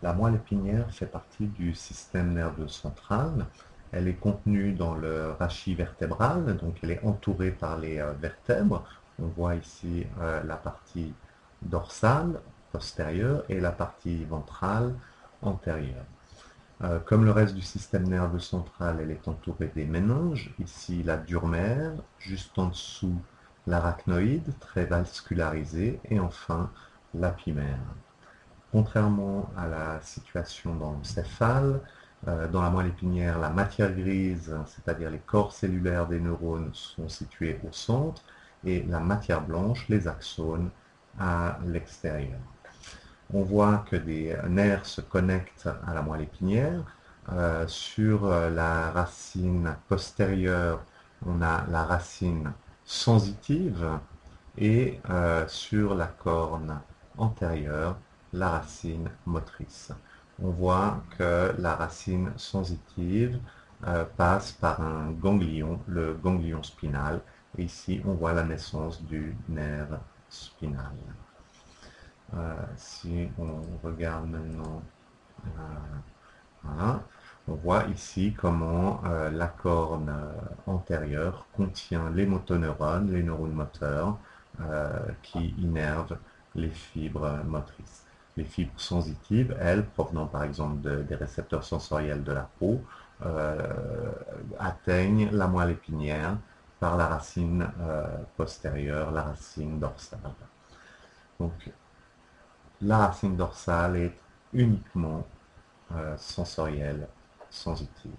La moelle épinière fait partie du système nerveux central. Elle est contenue dans le rachis vertébral, donc elle est entourée par les vertèbres. On voit ici la partie dorsale, postérieure, et la partie ventrale, antérieure. Comme le reste du système nerveux central, elle est entourée des méninges. Ici, la durmère, juste en dessous, l'arachnoïde, très vascularisé, et enfin, l'apimère. Contrairement à la situation dans le céphale, dans la moelle épinière, la matière grise, c'est-à-dire les corps cellulaires des neurones, sont situés au centre, et la matière blanche, les axones, à l'extérieur. On voit que des nerfs se connectent à la moelle épinière. Sur la racine postérieure, on a la racine sensitive et sur la corne antérieure, la racine motrice. On voit que la racine sensitive passe par un ganglion, le ganglion spinal. Et ici, on voit la naissance du nerf spinal. Si on regarde maintenant, voilà, on voit ici comment la corne antérieure contient les motoneurones, les neurones moteurs, qui innervent les fibres motrices. Les fibres sensitives, elles, provenant par exemple des récepteurs sensoriels de la peau, euh, atteignent la moelle épinière par la racine postérieure, la racine dorsale. Donc la racine dorsale est uniquement sensorielle, sensitive.